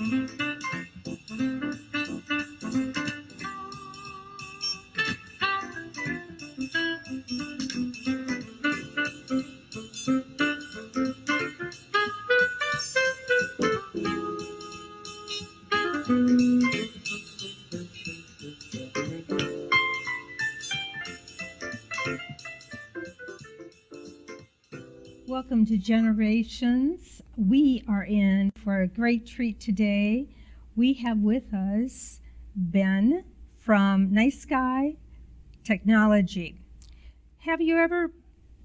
Welcome to Generations. We are in for a great treat today. We have with us Ben from Nice Guy Technology. Have you ever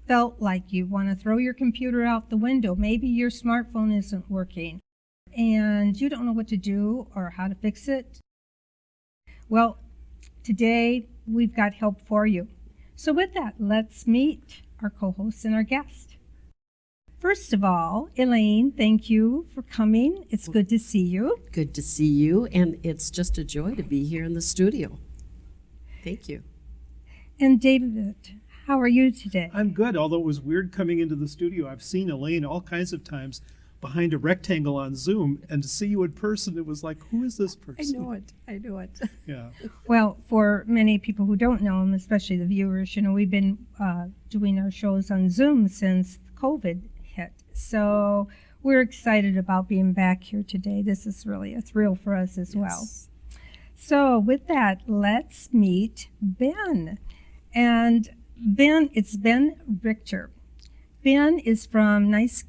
felt like you want to throw your computer out the window? Maybe your smartphone isn't working and you don't know what to do or how to fix it? Well, today we've got help for you. So with that, let's meet our co-host and our guest. First of all, Elaine, thank you for coming. It's good to see you. Good to see you, and it's just a joy to be here in the studio. Thank you. And David, how are you today? I'm good, although it was weird coming into the studio. I've seen Elaine all kinds of times behind a rectangle on Zoom, and to see you in person, it was like, who is this person? I know it. Yeah. Well, for many people who don't know him, especially the viewers, we've been doing our shows on Zoom since COVID hit. So we're excited about being back here today. This is really a thrill for us as well. So with that, let's meet Ben. And it's Ben Richter. Ben is from Nice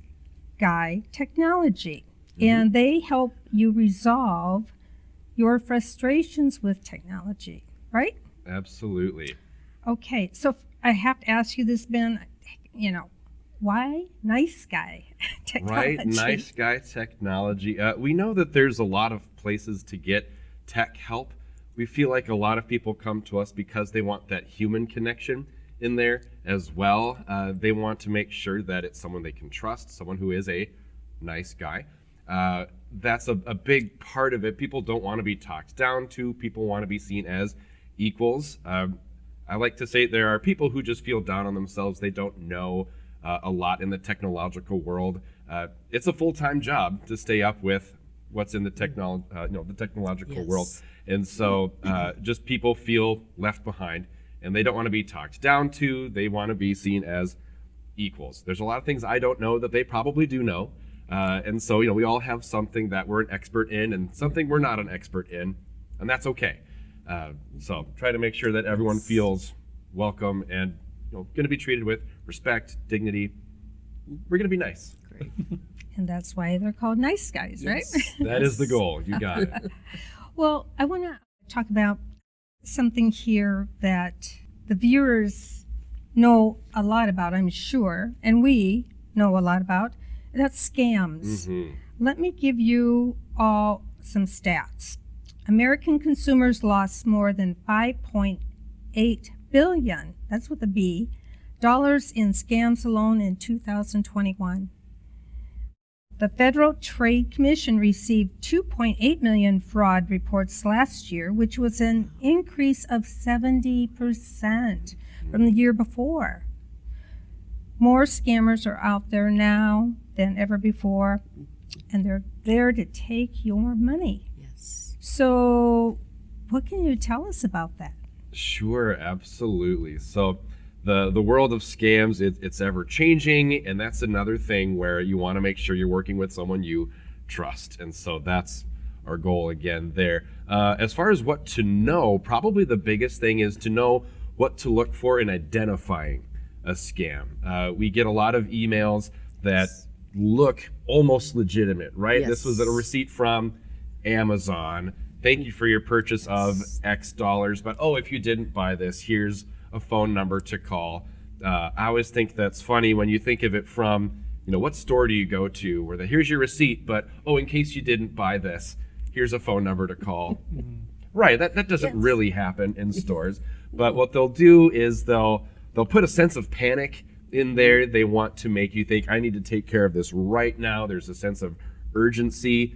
Guy Technology, and they help you resolve your frustrations with technology, right? Absolutely. Okay, so I have to ask you this, Ben, why Nice Guy Technology? Right, Nice Guy Technology. We know that there's a lot of places to get tech help. We feel like a lot of people come to us because they want that human connection in there as well. They want to make sure that it's someone they can trust, someone who is a nice guy. That's a big part of it. People don't want to be talked down to. People want to be seen as equals. I like to say there are people who just feel down on themselves. They don't know a lot in the technological world. It's a full-time job to stay up with what's in the technological world. And so just people feel left behind, and they don't want to be talked down to. They want to be seen as equals. There's a lot of things I don't know that they probably do know. And so, we all have something that we're an expert in and something we're not an expert in, and that's okay. So try to make sure that everyone feels welcome and going to be treated with respect, dignity. We're going to be nice. Great. And that's why they're called Nice Guys, right? That is the goal. You got it. Well, I want to talk about something here that the viewers know a lot about, I'm sure, and we know a lot about. That's scams. Mm-hmm. Let me give you all some stats. American consumers lost more than $5.8 billion, that's with a B, dollars in scams alone in 2021. The Federal Trade Commission received 2.8 million fraud reports last year, which was an increase of 70% from the year before. More scammers are out there now than ever before, and they're there to take your money. Yes. So what can you tell us about that? Sure, absolutely. So the world of scams, it's ever changing, and that's another thing where you want to make sure you're working with someone you trust. And so that's our goal again there. As far as what to know, probably the biggest thing is to know what to look for in identifying a scam. We get a lot of emails that look almost legitimate, right? Yes. This was a receipt from Amazon. Thank you for your purchase of X dollars, but if you didn't buy this, here's a phone number to call. I always think that's funny when you think of it from, what store do you go to where here's your receipt, but in case you didn't buy this, here's a phone number to call. Right, that doesn't really happen in stores, but what they'll do is they'll put a sense of panic in there. They want to make you think, I need to take care of this right now. There's a sense of urgency.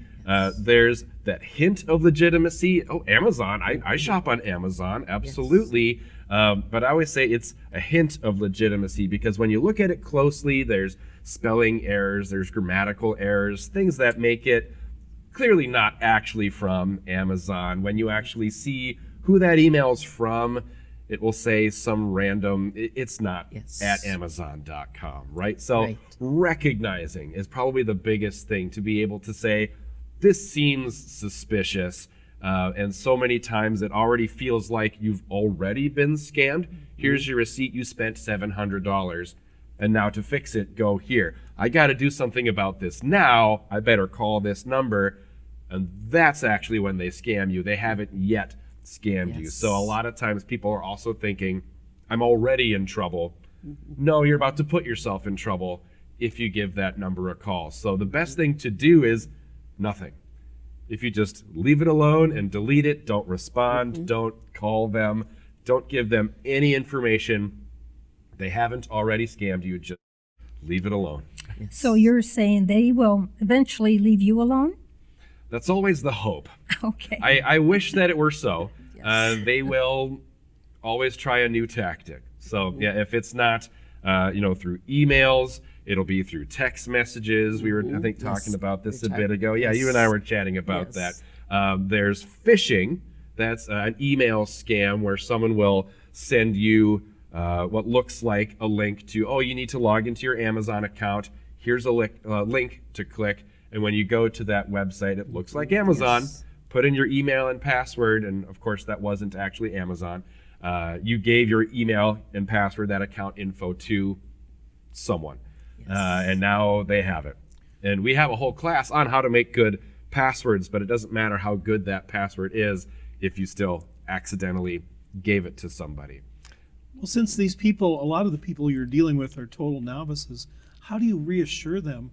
There's that hint of legitimacy. Amazon, I shop on Amazon, absolutely. But I always say it's a hint of legitimacy because when you look at it closely, there's spelling errors, there's grammatical errors, things that make it clearly not actually from Amazon. When you actually see who that email's from, it will say some random, it's not Yes. at Amazon.com, right? So Right. recognizing is probably the biggest thing, to be able to say, this seems suspicious. And so many times it already feels like you've already been scammed. Here's your receipt, you spent $700. And now to fix it, go here. I got to do something about this now. I better call this number. And that's actually when they scam you. They haven't yet scammed you. Yes. So a lot of times people are also thinking, I'm already in trouble. No, you're about to put yourself in trouble if you give that number a call. So the best thing to do is nothing. If you just leave it alone and delete it, don't respond, don't call them, don't give them any information. They haven't already scammed you, just leave it alone. So you're saying they will eventually leave you alone? That's always the hope. Okay. I wish that it were so. Yes. They will always try a new tactic. So yeah, if it's not, through emails, it'll be through text messages. We were, I think, talking Yes. about this We a bit talked- ago. Yeah, you and I yes. were chatting about Yes. that. There's phishing. That's an email scam where someone will send you what looks like a link to, oh, you need to log into your Amazon account. Here's a link to click. And when you go to that website, it looks like Amazon. Yes. Put in your email and password. And of course, that wasn't actually Amazon. You gave your email and password, that account info, to someone. And now they have it. And we have a whole class on how to make good passwords, but it doesn't matter how good that password is if you still accidentally gave it to somebody. Well, since these people, a lot of the people you're dealing with are total novices, how do you reassure them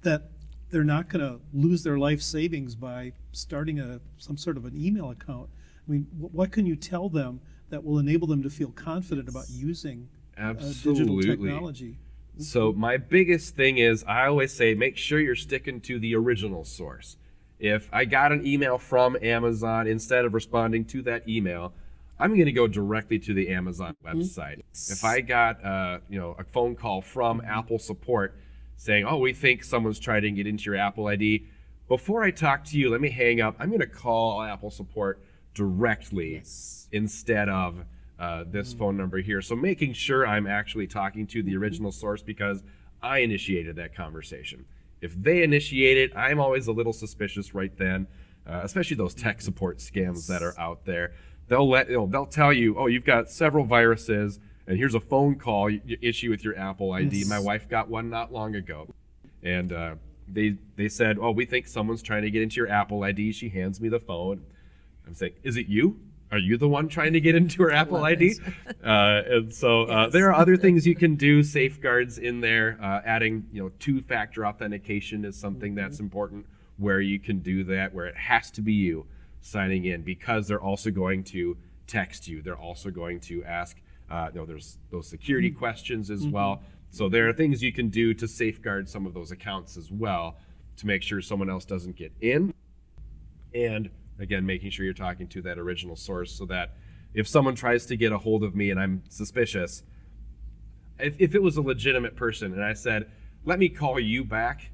that they're not going to lose their life savings by starting some sort of an email account? I mean, what can you tell them that will enable them to feel confident about using digital Absolutely. technology? So my biggest thing is, I always say, make sure you're sticking to the original source. If I got an email from Amazon, instead of responding to that email, I'm going to go directly to the Amazon website. If I got a phone call from Apple support saying, oh, we think someone's trying to get into your Apple ID, before I talk to you, let me hang up. I'm going to call Apple support directly Yes. instead of this phone number here. So making sure I'm actually talking to the original source, because I initiated that conversation. If they initiate it, I'm always a little suspicious right then, especially those tech support scams that are out there. They'll tell you, oh, you've got several viruses, and here's a phone call issue with your Apple ID. Yes. My wife got one not long ago, and they said, oh, we think someone's trying to get into your Apple ID. She hands me the phone. I'm saying, is it you? Are you the one trying to get into her Apple ID? And so there are other things you can do, safeguards in there. Adding, two-factor authentication is something that's important, where you can do that, where it has to be you signing in, because they're also going to text you. They're also going to ask, there's those security questions as well. So there are things you can do to safeguard some of those accounts as well, to make sure someone else doesn't get in. And again, making sure you're talking to that original source, so that if someone tries to get a hold of me and I'm suspicious, if it was a legitimate person and I said, let me call you back,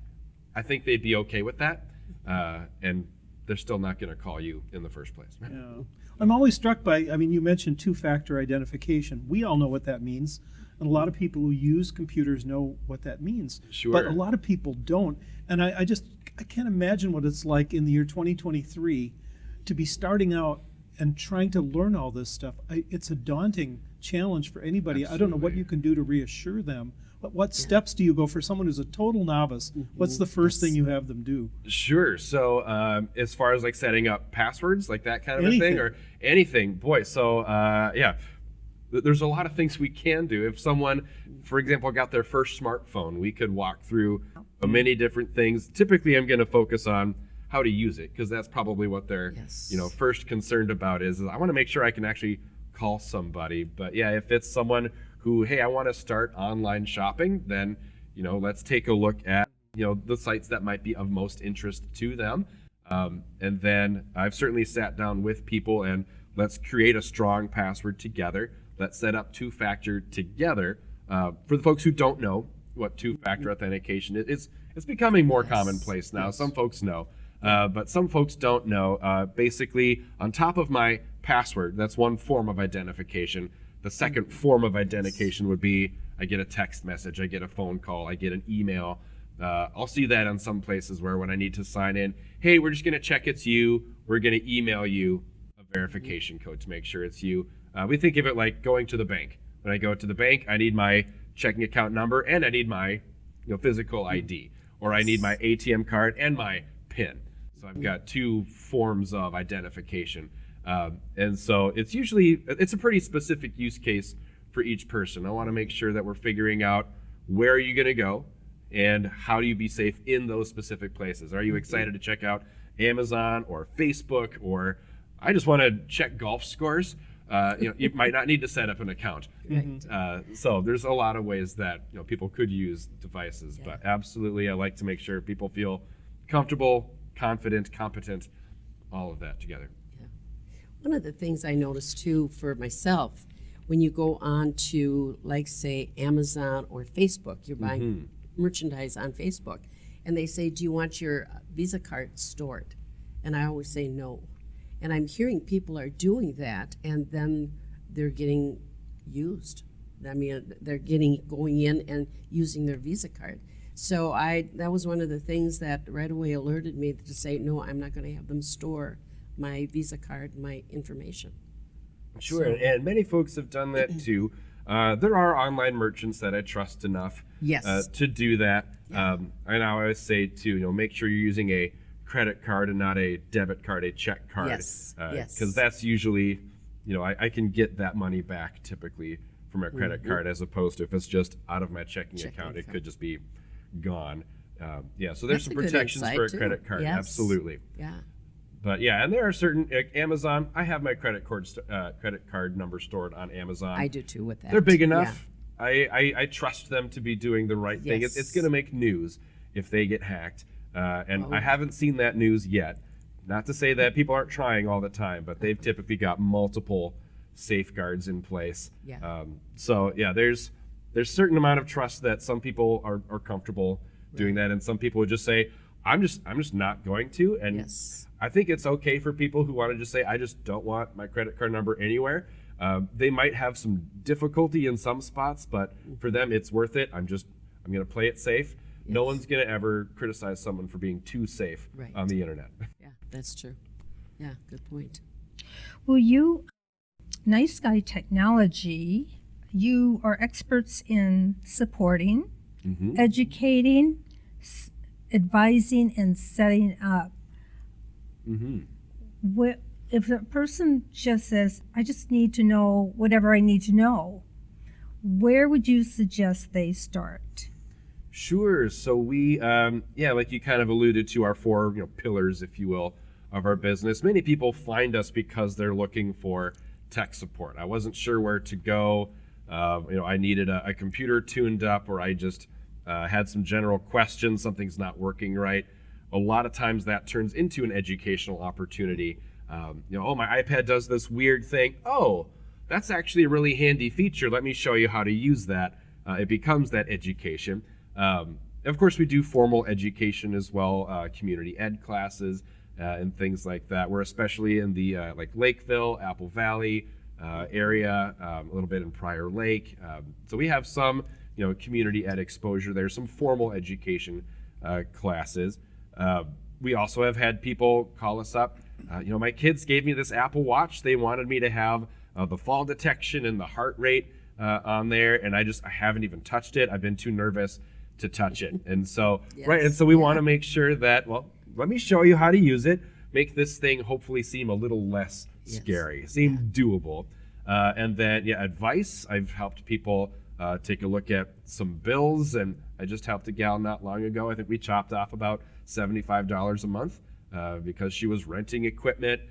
I think they'd be okay with that. And they're still not going to call you in the first place. Yeah. I'm always struck by, you mentioned two-factor identification. We all know what that means. And a lot of people who use computers know what that means. Sure. But a lot of people don't. And I can't imagine what it's like in the year 2023 to be starting out and trying to learn all this stuff. It's a daunting challenge for anybody. I don't know what Absolutely. you can do to reassure them. But what steps do you go for someone who's a total novice? What's the first thing you have them do? Sure. So as far as like setting up passwords, like that kind of a Anything. thing, or anything, boy. So there's a lot of things we can do. If someone, for example, got their first smartphone, we could walk through many different things. Typically, I'm going to focus on how to use it, because that's probably what they're Yes. first concerned about. Is I want to make sure I can actually call somebody. But yeah, if it's someone who, hey, I want to start online shopping, then let's take a look at the sites that might be of most interest to them. And then I've certainly sat down with people and let's create a strong password together. Let's set up two-factor together. For the folks who don't know what two-factor authentication is, it's becoming more commonplace now. Some folks know. But some folks don't know. Basically, on top of my password, that's one form of identification. The second form of identification would be I get a text message, I get a phone call, I get an email. I'll see that on some places where when I need to sign in, hey, we're just going to check it's you. We're going to email you a verification code to make sure it's you. We think of it like going to the bank. When I go to the bank, I need my checking account number and I need my physical ID, or I need my ATM card and my PIN. So I've got two forms of identification. And so it's a pretty specific use case for each person. I want to make sure that we're figuring out where are you going to go and how do you be safe in those specific places. Are you excited to check out Amazon or Facebook, or I just want to check golf scores? You might not need to set up an account. So there's a lot of ways that people could use devices, but absolutely I like to make sure people feel comfortable, confident, competent, all of that together. One of the things I noticed too for myself, when you go on to, like, say, Amazon or Facebook, you're buying merchandise on Facebook, and they say, do you want your Visa card stored? And I always say no. And I'm hearing people are doing that, and then they're getting used. I mean, they're going in and using their Visa card. So that was one of the things that right away alerted me to say, no, I'm not going to have them store my Visa card, my information. Sure, and many folks have done that too. There are online merchants that I trust enough to do that. And I always say too, make sure you're using a credit card and not a debit card, a check card. Yes. Because that's usually, I can get that money back typically from a credit card, as opposed to if it's just out of my checking account, it could just be gone. So there's That's some a good protections for a insight, too. credit card. Yes. Absolutely. Yeah. But yeah, and there are certain, like Amazon, I have my credit card number stored on Amazon. I do too with that. They're big enough. I trust them to be doing the right thing. Yes. It's going to make news if they get hacked. And I haven't seen that news yet. Not to say that people aren't trying all the time, but they've typically got multiple safeguards in place. Yeah. So yeah, there's certain amount of trust that some people are comfortable doing that, and some people would just say, I'm just not going to. And Yes. I think it's okay for people who want to just say, I just don't want my credit card number anywhere. They might have some difficulty in some spots, but for them, it's worth it. I'm going to play it safe. No one's going to ever criticize someone for being too safe Right. on the internet. Yeah, that's true. Yeah, good point. Well, Nice Guy Technology, you are experts in supporting, educating, advising, and setting up. If a person just says, I just need to know whatever I need to know, where would you suggest they start? Sure. So we, like you kind of alluded to, our four pillars, if you will, of our business. Many people find us because they're looking for tech support. I wasn't sure where to go. I needed a computer tuned up, or I just had some general questions. Something's not working right. A lot of times that turns into an educational opportunity. Oh, my iPad does this weird thing. Oh, that's actually a really handy feature. Let me show you how to use that. It becomes that education. Of course, we do formal education as well, community ed classes and things like that. We're especially in the like Lakeville, Apple Valley area, a little bit in Prior Lake. So we have some community ed exposure there, some formal education classes. We also have had people call us up. My kids gave me this Apple Watch. They wanted me to have the fall detection and the heart rate on there, and I haven't even touched it. I've been too nervous to touch it. And so, right, and so we want to make sure that, well, let me show you how to use it, make this thing hopefully seem a little less scary, seem doable. And then, advice. I've helped people take a look at some bills, and I just helped a gal not long ago. I think we chopped off about $75 a month because she was renting equipment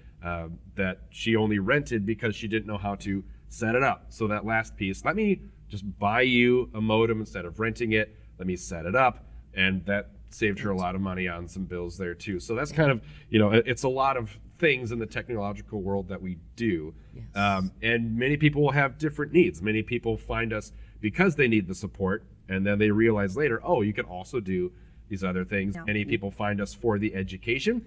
that she only rented because she didn't know how to set it up. So that last piece, let me just buy you a modem instead of renting it. Let me set it up. And that saved her a lot of money on some bills there too. So that's kind of, it's a lot of things in the technological world that we do. And many people will have different needs. Many people find us because they need the support, and then they realize later, oh, you can also do these other things. Yeah. Many people find us for the education.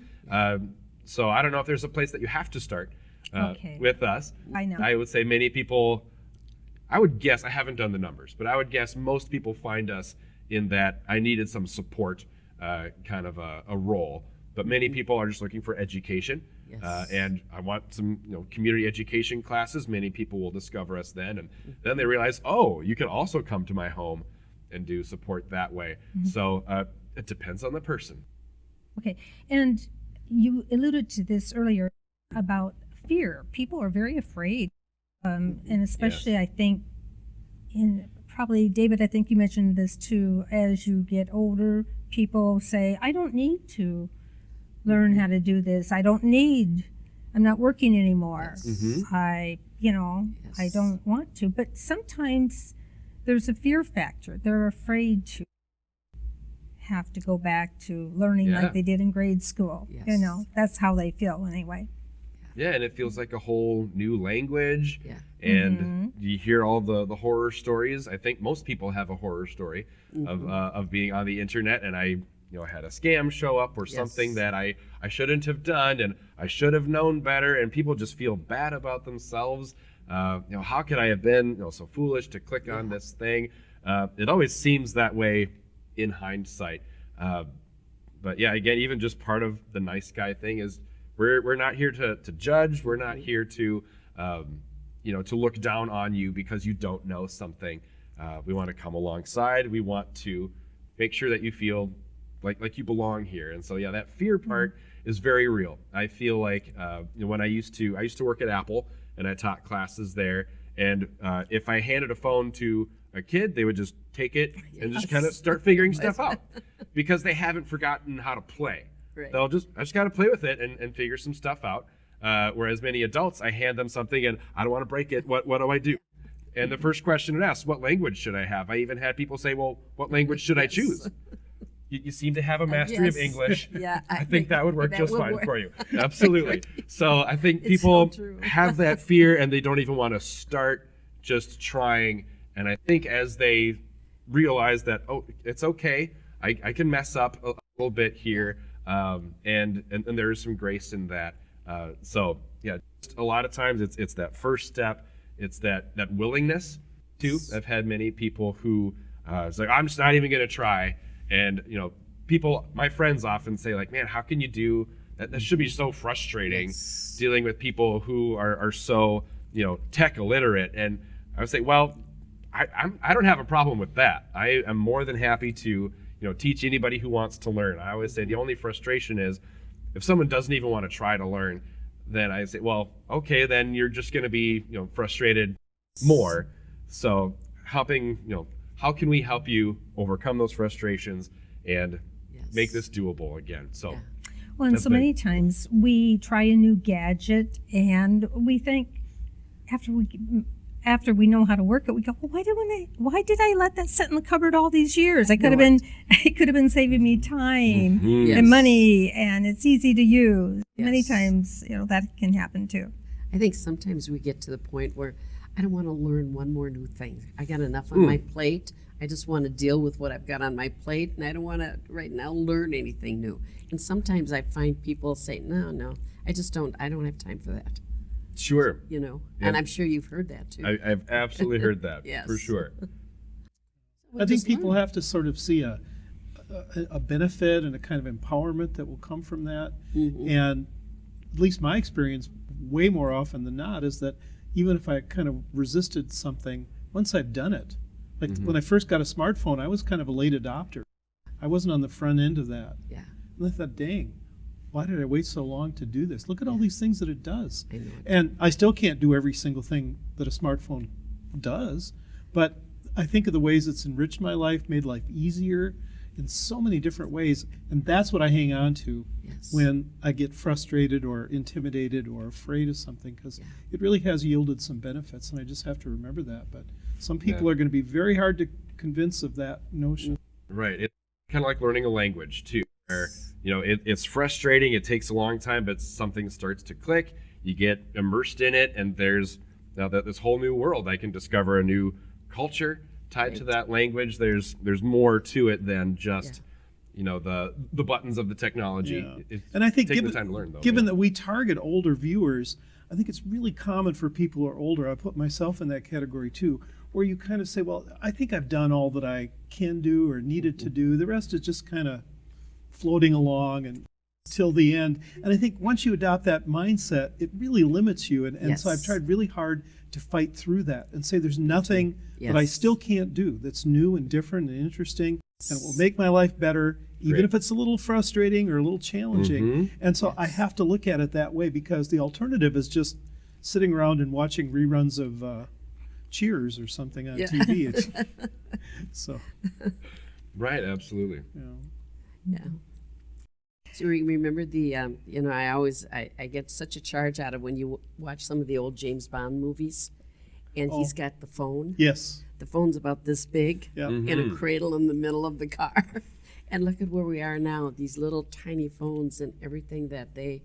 So I don't know if there's a place that you have to start Okay. with us. I know. I would say many people, I would guess, I haven't done the numbers, but I would guess most people find us in that I needed some support kind of a role. But many people are just looking for education. Yes. And I want some community education classes. Many people will discover us then. And then they realize, oh, you can also come to my home and do support that way. So it depends on the person. Okay. And you alluded to this earlier about fear. People are very afraid. And especially, I think, probably, David, I think you mentioned this too, as you get older, people say, I don't need to learn how to do this. I'm not working anymore. Yes. I Yes. don't want to. But sometimes there's a fear factor. They're afraid to have to go back to learning Yeah. like they did in grade school. Yes. That's how they feel anyway. Yeah, and it feels like a whole new language. Yeah. And you hear all the horror stories. I think most people have a horror story of being on the internet, and I had a scam show up or something Yes. that I shouldn't have done, and I should have known better, and people just feel bad about themselves. How could I have been so foolish to click on this thing? It always seems that way in hindsight. But yeah, again, even just part of the nice guy thing is we're not here to judge. We're not here to to look down on you because you don't know something. We want to come alongside. We want to make sure that you feel like you belong here. And so yeah, that fear part is very real. I feel like when I used to work at Apple and I taught classes there, and if I handed a phone to a kid, they would just take it and just kind of start figuring stuff out because they haven't forgotten how to play. Right. I just got to play with it and figure some stuff out. Whereas many adults, I hand them something and I don't want to break it. What do I do? And the first question it asks, what language should I have? I even had people say, well, what language should I choose? You seem to have a mastery of Yes. English. Yeah, I think that would work just fine work. for you. Absolutely. So I think It's people so true. have that fear and they don't even want to start just trying. And I think as they realize that, oh, it's okay, I can mess up a little bit here, and there is some grace in that. So yeah, just a lot of times it's that first step, it's that willingness too. I've had many people who it's like, I'm just not even going to try. And people, my friends often say like, man, how can you do that? That should be so frustrating, Yes. dealing with people who are so tech illiterate. And I would say, well, I don't have a problem with that. I am more than happy to teach anybody who wants to learn. I always say the only frustration is if someone doesn't even want to try to learn, then I say, well, okay, then you're just going to be frustrated more. So helping, how can we help you overcome those frustrations and Yes. make this doable again? So Yeah. Well, and That's so big. many times we try a new gadget and we think after we know how to work it, we go, well, why did I let that sit in the cupboard all these years? It could have been saving me time Yes. and money, and it's easy to use. Many Yes. times, that can happen too. I think sometimes we get to the point where I don't want to learn one more new thing. I got enough on my plate. I just want to deal with what I've got on my plate, and I don't want to right now learn anything new. And sometimes I find people say, no, I don't have time for that, sure, and I'm sure you've heard that too. I've absolutely heard that Yes. for sure. Well, I think just people learn. have to sort of see a benefit and a kind of empowerment that will come from that. And at least my experience, way more often than not, is that even if I kind of resisted something, once I've done it, like when I first got a smartphone, I was kind of a late adopter. I wasn't on the front end of that. Yeah, And I thought, dang, why did I wait so long to do this? Look at all these things that it does. I know. And I still can't do every single thing that a smartphone does, but I think of the ways it's enriched my life, made life easier in so many different ways. And that's what I hang on to Yes. when I get frustrated or intimidated or afraid of something, because Yeah. it really has yielded some benefits, and I just have to remember that. But some people Yeah. are going to be very hard to convince of that notion. Right. It's kind of like learning a language too, where it's frustrating. It takes a long time, but something starts to click. You get immersed in it, and there's now that this whole new world. I can discover a new culture tied to that language. There's more to it than just the buttons of the technology. Yeah. And I think take given, the time to learn, though. given yeah. that we target older viewers, I think it's really common for people who are older, I put myself in that category too, where you kind of say, well, I think I've done all that I can do or needed to do. The rest is just kind of floating along and till the end. And I think once you adopt that mindset, it really limits you. And so I've Yes. tried really hard to fight through that and say there's nothing that I Yes. still can't do that's new and different and interesting and will make my life better, even Great. if it's a little frustrating or a little challenging. Mhm. And so I have to look at it that way, because the alternative is just sitting around and watching reruns of Cheers or something on Yeah. TV. It's, so, Right, absolutely. you know. Yeah. So remember the, I get such a charge out of when you watch some of the old James Bond movies, and he's got the phone. Yes. The phone's about this big, Yeah. and a cradle in the middle of the car. And look at where we are now, these little tiny phones and everything that they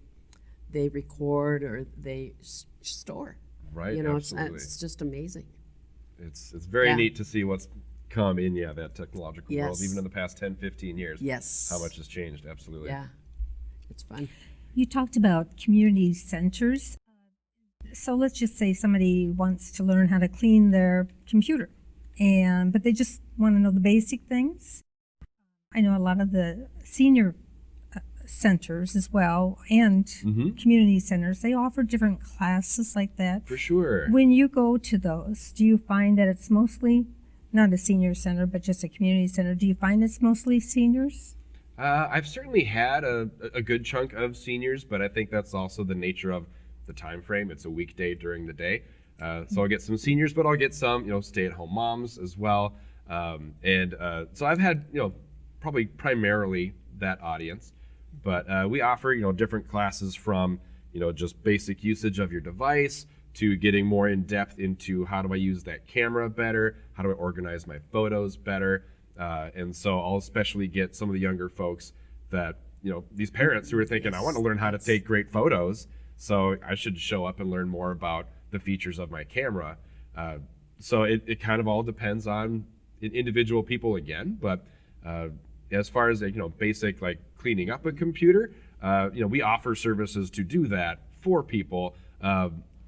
record or they store. Right, absolutely. It's just amazing. It's very Yeah. neat to see what's come in that technological world, Yes. even in the past 10, 15 years. Yes. How much has changed, absolutely. Yeah. It's fun. You talked about community centers. So let's just say somebody wants to learn how to clean their computer, but they just want to know the basic things. I know a lot of the senior centers as well, and community centers, they offer different classes like that. For sure. When you go to those, do you find that it's mostly not a senior center, but just a community center? Do you find it's mostly seniors? I've certainly had a good chunk of seniors, but I think that's also the nature of the time frame. It's a weekday during the day. So I'll get some seniors, but I'll get some, stay-at-home moms as well. So I've had, probably primarily that audience. But we offer, different classes from, just basic usage of your device to getting more in depth into how do I use that camera better? How do I organize my photos better? And so I'll especially get some of the younger folks that, these parents who are thinking, I want to learn how to take great photos, so I should show up and learn more about the features of my camera. So it kind of all depends on individual people again, but as far as basic like cleaning up a computer, we offer services to do that for people.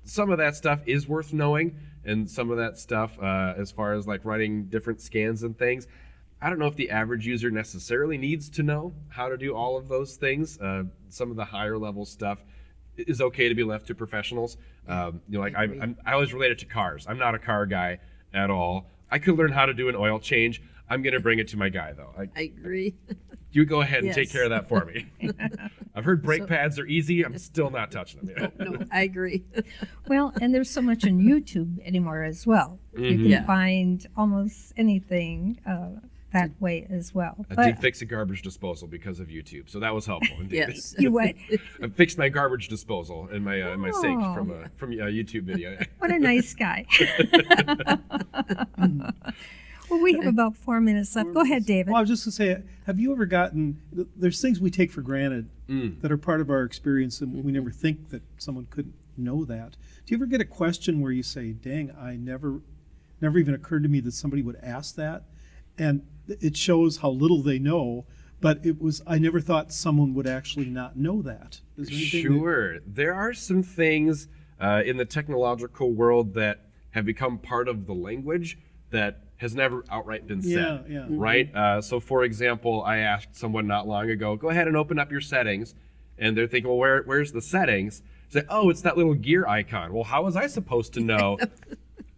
Some of that stuff is worth knowing, and some of that stuff, as far as like running different scans and things, I don't know if the average user necessarily needs to know how to do all of those things. Some of the higher level stuff is okay to be left to professionals. I always relate it to cars. I'm not a car guy at all. I could learn how to do an oil change. I'm going to bring it to my guy, though. I agree. You go ahead and take Yes. care of that for me. I've heard brake pads are easy. I'm still not touching them. No, I agree. Well, and there's so much on YouTube anymore as well. You can Yeah. find almost anything that way as well. I did fix a garbage disposal because of YouTube, so that was helpful. Indeed. Yes. You what? I fixed my garbage disposal in my sink Oh. from a YouTube video. What a nice guy. Well, we have about 4 minutes left. Go ahead, David. Well, I was just going to say, have you ever gotten, there's things we take for granted that are part of our experience, and we never think that someone could know that. Do you ever get a question where you say, dang, I never even occurred to me that somebody would ask that? And it shows how little they know, but I never thought someone would actually not know that. Is there anything that- Sure. There are some things in the technological world that have become part of the language that has never outright been said. Yeah. Right? So, for example, I asked someone not long ago, go ahead and open up your settings. And they're thinking, well, where's the settings? Say, oh, it's that little gear icon. Well, how was I supposed to know?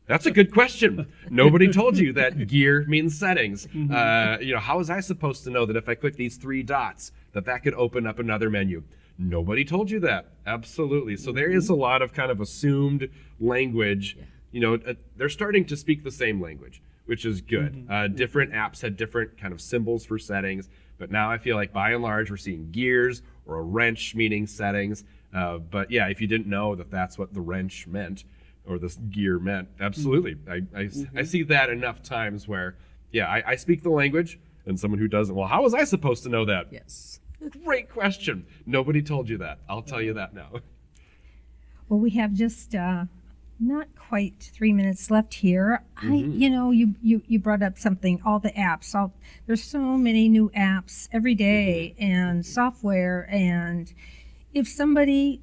That's a good question. Nobody told you that gear means settings. How was I supposed to know that if I click these 3 dots, that could open up another menu? Nobody told you that. Absolutely. So there is a lot of kind of assumed language. They're starting to speak the same language, which is good. Different apps had different kind of symbols for settings, but now I feel like by and large we're seeing gears or a wrench meaning settings. But yeah, if you didn't know that that's what the wrench meant or this gear meant, absolutely. I see that enough times where, yeah, I speak the language and someone who doesn't, well, how was I supposed to know that? Yes. Great question. Nobody told you that. I'll tell you that now. Well, we have just not quite 3 minutes left here. You brought up something, all the apps. There's so many new apps every day and software. And if somebody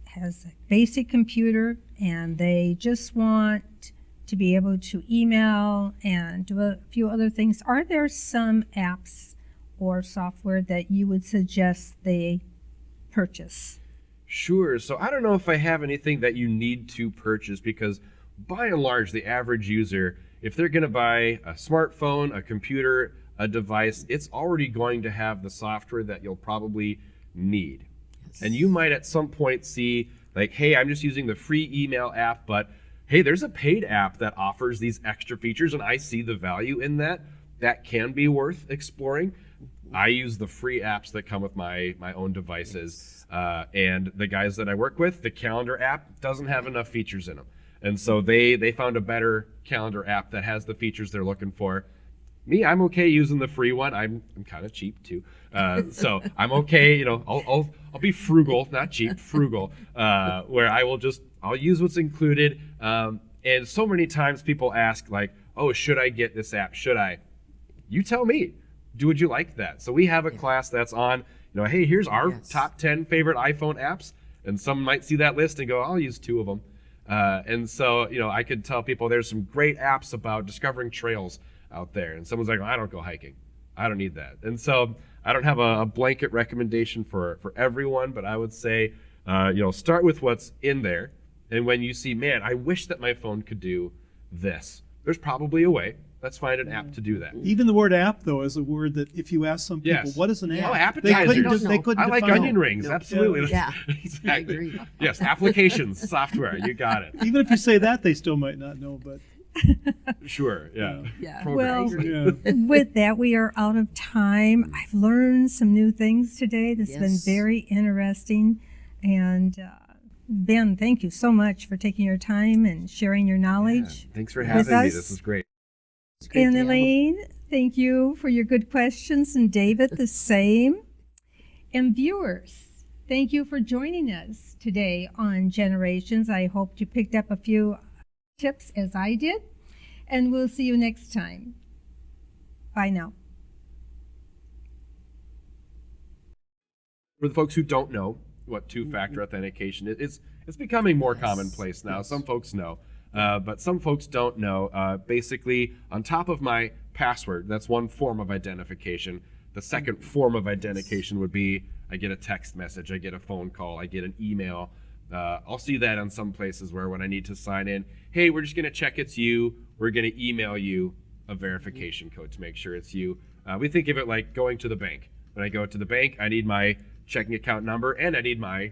has a basic computer and they just want to be able to email and do a few other things, are there some apps or software that you would suggest they purchase? Sure. So I don't know if I have anything that you need to purchase because by and large, the average user, if they're going to buy a smartphone, a computer, a device, it's already going to have the software that you'll probably need. And you might at some point see like, hey, I'm just using the free email app, but hey, there's a paid app that offers these extra features and I see the value in that. That can be worth exploring. I use the free apps that come with my own devices. And the guys that I work with, the calendar app doesn't have enough features in them. And so they found a better calendar app that has the features they're looking for. Me, I'm okay using the free one. I'm kind of cheap too. So I'm okay, I'll be frugal, not cheap, frugal, where I'll use what's included. And so many times people ask like, oh, should I get this app? Should I? You tell me. Would you like that? So we have a class that's on, hey, here's our top 10 favorite iPhone apps. And some might see that list and go, I'll use 2 of them. And so, I could tell people there's some great apps about discovering trails out there. And someone's like, I don't go hiking. I don't need that. And so I don't have a blanket recommendation for everyone, but I would say, start with what's in there. And when you see, man, I wish that my phone could do this, there's probably a way. Let's find an app to do that. Even the word app, though, is a word that if you ask some people, Yes. what is an app? Oh, appetizers. They couldn't I like define onion it. rings. Absolutely. Yeah. Exactly. I agree. Yes, applications, software. You got it. Even if you say that, they still might not know. But Sure. Yeah. Yeah. Programs. Well, yeah, with that, we are out of time. I've learned some new things today. This has been Yes. very interesting. And Ben, thank you so much for taking your time and sharing your knowledge. Thanks for With having me. us. This was great. It's great And to have 'em. Elaine, thank you for your good questions. And David, the same. And viewers, thank you for joining us today on Generations. I hope you picked up a few tips as I did. And we'll see you next time. Bye now. For the folks who don't know what two-factor authentication is, it's becoming more commonplace now. Some folks know, but some folks don't know. Basically, on top of my password, that's one form of identification. The second form of identification would be I get a text message, I get a phone call, I get an email. I'll see that on some places where when I need to sign in, hey, we're just going to check it's you. We're going to email you a verification code to make sure it's you. We think of it like going to the bank. When I go to the bank, I need my checking account number and I need my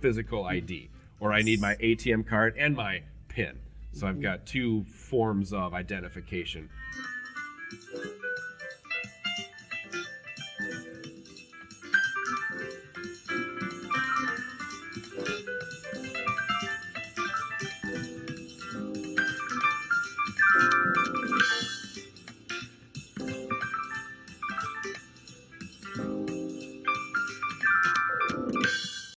physical ID, or I need my ATM card and my PIN. So I've got 2 forms of identification.